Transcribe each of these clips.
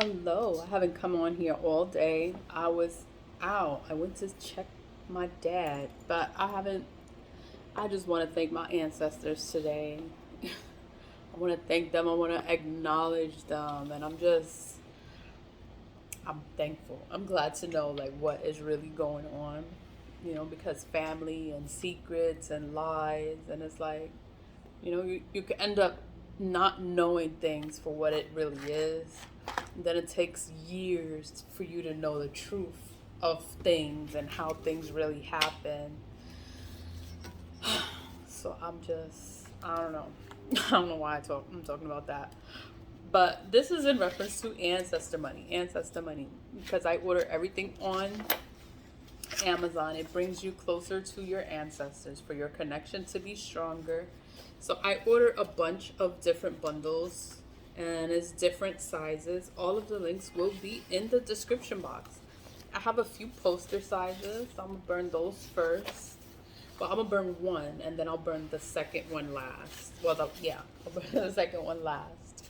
Hello, I haven't come on here all day. I was out. I went to check my dad, but I haven't. I just want to thank my ancestors today. I want to thank them. I want to acknowledge them, and I'm thankful. I'm glad to know like what is really going on, because family and secrets and lies, and it's like, you could end up not knowing things for what it really is. And then it takes years for you to know the truth of things and how things really happen. So I don't know. I don't know why I'm talking about that. But this is in reference to Ancestor Money. Ancestor Money. Because I order everything on Amazon. It brings you closer to your ancestors for your connection to be stronger. So I order a bunch of different bundles and it's different sizes. All of the links will be in the description box. I have a few poster sizes. I'm gonna burn those first. Well, I'm gonna burn one and then I'll burn the second one last. I'll burn the second one last.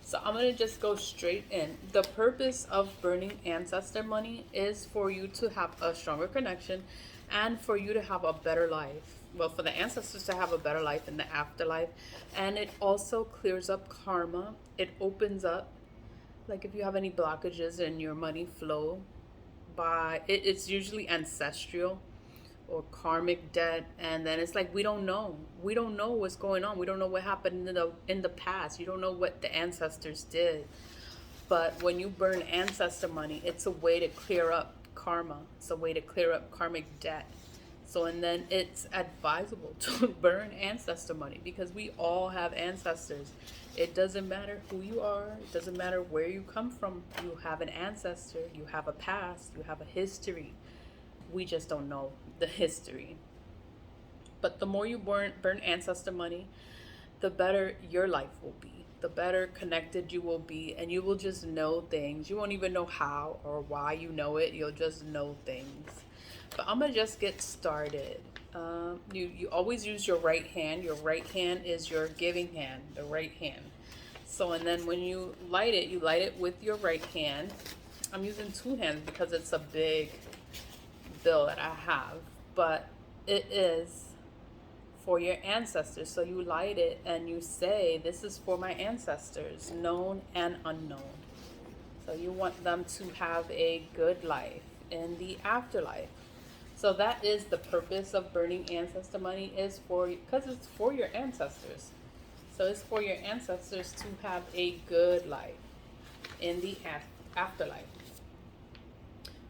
So I'm gonna just go straight in. The purpose of burning ancestor money is for you to have a stronger connection and for you to have a better life. Well, for the ancestors to have a better life in the afterlife. And it also clears up karma. It opens up, like if you have any blockages in your money flow, it's usually ancestral or karmic debt, and then it's like we don't know what's going on. We don't know what happened in the past. You don't know what the ancestors did. But when you burn ancestor money, it's a way to clear up karma. It's a way to clear up karmic debt. So, and then it's advisable to burn ancestor money because we all have ancestors. It doesn't matter who you are, it doesn't matter where you come from. You have an ancestor, you have a past, you have a history. We just don't know the history. But the more you burn ancestor money, the better your life will be. The better connected you will be, and you will just know things. You won't even know how or why you know it. You'll just know things. But I'm gonna just get started. You always use your right hand. Your right hand is your giving hand. The right hand. So and then when you light it with your right hand. I'm using two hands because it's a big bill that I have, but it is for your ancestors. So you light it and you say, "This is for my ancestors, known and unknown." So you want them to have a good life in the afterlife. So that is the purpose of burning ancestor money is for because it's for your ancestors. So it's for your ancestors to have a good life in the afterlife.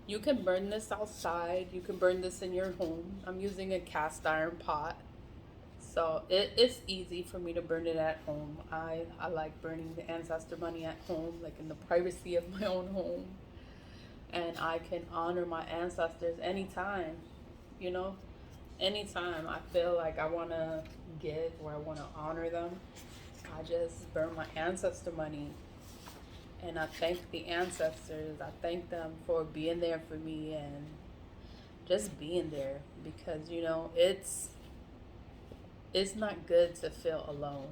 You can burn this outside. You can burn this in your home. I'm using a cast iron pot. So it's easy for me to burn it at home. I like burning the ancestor money at home, like in the privacy of my own home. And I can honor my ancestors anytime, you know? Anytime I feel like I want to give or I want to honor them, I just burn my ancestor money and I thank the ancestors. I thank them for being there for me and just being there because it's not good to feel alone,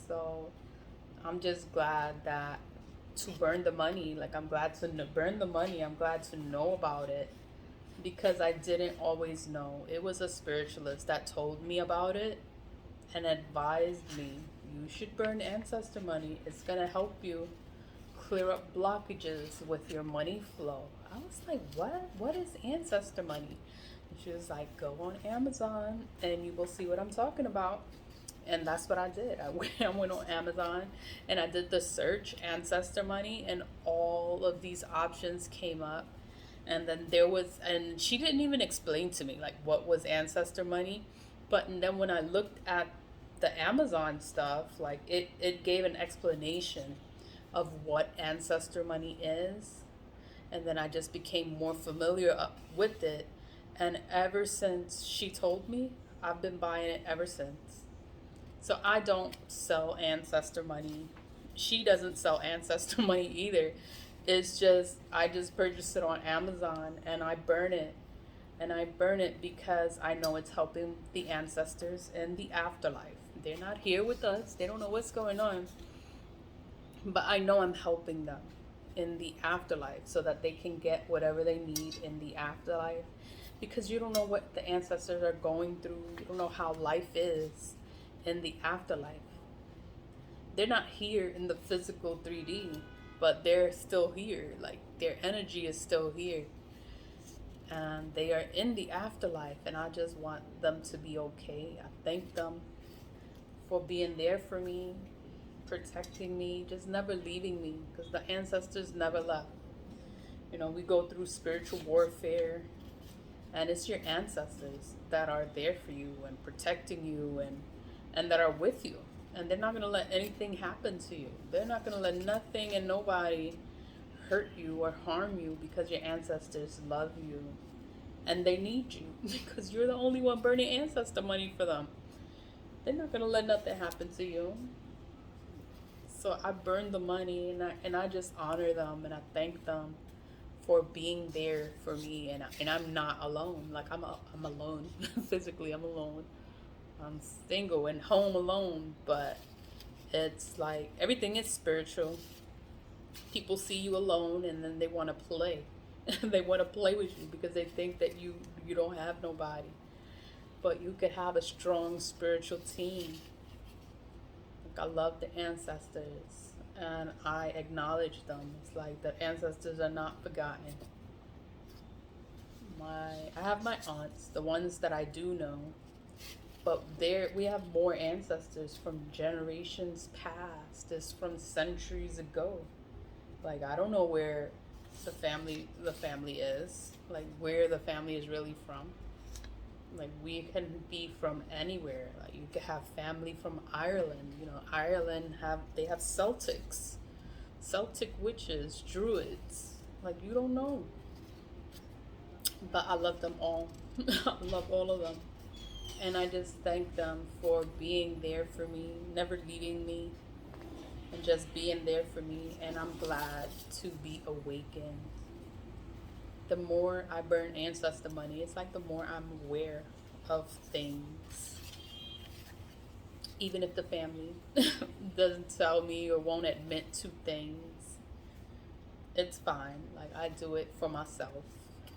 So I'm just glad that to burn the money, like I'm glad to burn the money. I'm glad to know about it because I didn't always know. It was a spiritualist that told me about it and advised me you should burn ancestor money. It's gonna help you clear up blockages with your money flow. I was like, what? What is ancestor money? And she was like, go on Amazon and you will see what I'm talking about. And that's what I did. I went on Amazon and I did the search ancestor money, and all of these options came up. And then and she didn't even explain to me like what was ancestor money. But and then when I looked at the Amazon stuff, like it gave an explanation of what ancestor money is. And then I just became more familiar with it. And ever since she told me, I've been buying it ever since. So I don't sell ancestor money. She doesn't sell ancestor money either. It's just, I just purchased it on Amazon and I burn it. And I burn it because I know it's helping the ancestors in the afterlife. They're not here with us, they don't know what's going on. But I know I'm helping them in the afterlife so that they can get whatever they need in the afterlife. Because you don't know what the ancestors are going through, you don't know how life is in the afterlife. They're not here in the physical 3D, but they're still here. Like their energy is still here. And they are in the afterlife, and I just want them to be okay. I thank them for being there for me, protecting me, just never leaving me, because the ancestors never left. You know, we go through spiritual warfare, and it's your ancestors that are there for you and protecting you, and that are with you. And they're not going to let anything happen to you. They're not going to let nothing and nobody hurt you or harm you, because your ancestors love you and they need you because you're the only one burning ancestor money for them. They're not going to let nothing happen to you. So I burn the money, and I just honor them, and I thank them for being there for me, and I'm not alone. Like I'm alone physically. I'm alone. I'm single and home alone, but it's like everything is spiritual. People see you alone, and then they want to play. They want to play with you because they think that you don't have nobody. But you could have a strong spiritual team. Like I love the ancestors, and I acknowledge them. It's like the ancestors are not forgotten. I have my aunts, the ones that I do know, but there we have more ancestors from generations past. It's from centuries ago. Like I don't know where the family is, like where the family is really from. Like we can be from anywhere. Like you could have family from Ireland. You know, Ireland they have Celtic witches, druids. Like you don't know. But I love them all. I love all of them. And I just thank them for being there for me, never leaving me, and just being there for me. And I'm glad to be awakened. The more I burn ancestor money, it's like the more I'm aware of things. Even if the family doesn't tell me or won't admit to things, it's fine. Like I do it for myself,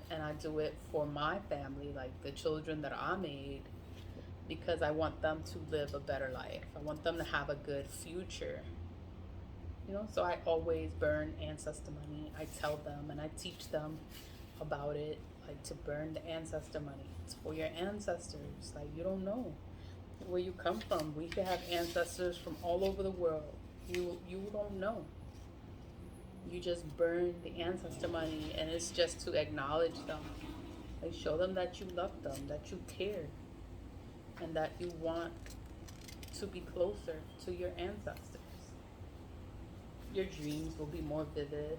and I do it for my family, like the children that I made, because I want them to live a better life. I want them to have a good future. You know, so I always burn ancestor money. I tell them and I teach them about it, like to burn the ancestor money. It's for your ancestors. Like you don't know where you come from. We could have ancestors from all over the world. You don't know. You just burn the ancestor money, and it's just to acknowledge them. Like show them that you love them, that you care, and that you want to be closer to your ancestors. Your dreams will be more vivid.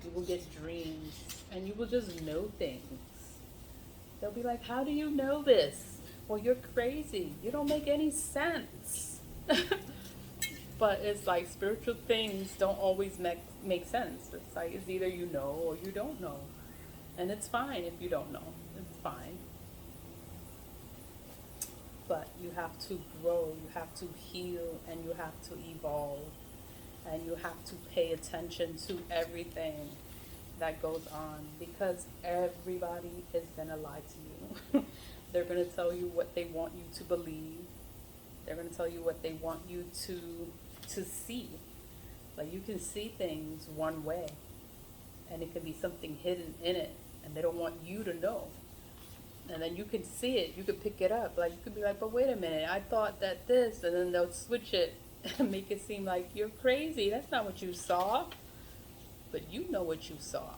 You will get dreams, and you will just know things. They'll be like, how do you know this? Well, you're crazy. You don't make any sense. But it's like spiritual things don't always make sense. It's like it's either you know or you don't know. And it's fine if you don't know. It's fine. But you have to grow, you have to heal, and you have to evolve. And you have to pay attention to everything that goes on, because everybody is going to lie to you. They're going to tell you what they want you to believe. They're going to tell you what they want you to see. Like you can see things one way, and it can be something hidden in it, and they don't want you to know. And then you can see it, you can pick it up. Like you could be like, but wait a minute, I thought that this, and then they'll switch it and make it seem like you're crazy. That's not what you saw. But you know what you saw.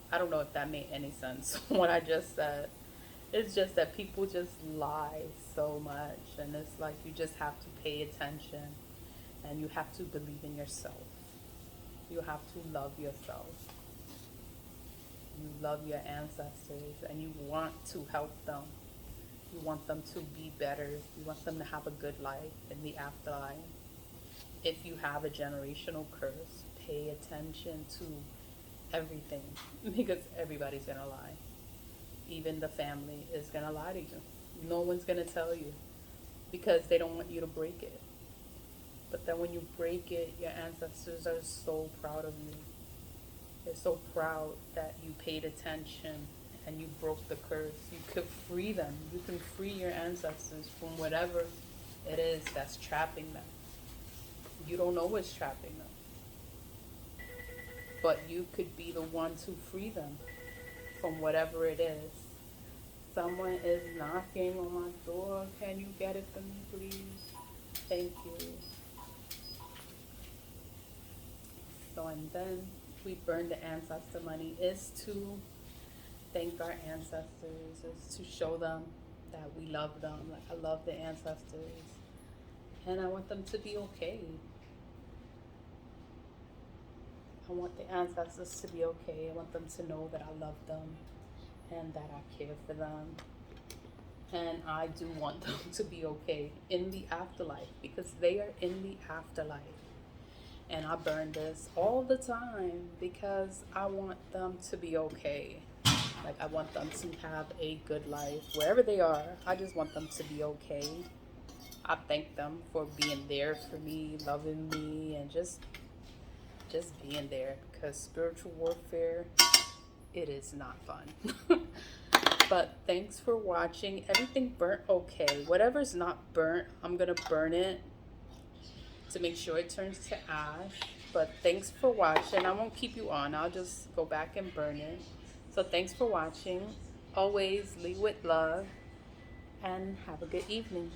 I don't know if that made any sense, what I just said. It's just that people just lie so much. And it's like you just have to pay attention. And you have to believe in yourself. You have to love yourself. You love your ancestors, and you want to help them. You want them to be better. You want them to have a good life in the afterlife. If you have a generational curse, pay attention to everything, because everybody's going to lie. Even the family is going to lie to you. No one's going to tell you, because they don't want you to break it. But then when you break it, your ancestors are so proud of you. They're so proud that you paid attention and you broke the curse. You could free them. You can free your ancestors from whatever it is that's trapping them. You don't know what's trapping them. But you could be the one to free them from whatever it is. Someone is knocking on my door. Can you get it for me, please? Thank you. So, and then we burn the ancestor money is to thank our ancestors, is to show them that we love them. Like, I love the ancestors and I want them to be okay. I want the ancestors to be okay. I want them to know that I love them and that I care for them. And I do want them to be okay in the afterlife because they are in the afterlife. And I burn this all the time because I want them to be okay. Like, I want them to have a good life wherever they are. I just want them to be okay. I thank them for being there for me, loving me, and just being there, because spiritual warfare, it is not fun. But thanks for watching. Everything burnt okay. Whatever's not burnt, I'm gonna burn it to make sure it turns to ash. But thanks for watching. I won't keep you on. I'll just go back and burn it. So thanks for watching. Always lead with love and have a good evening.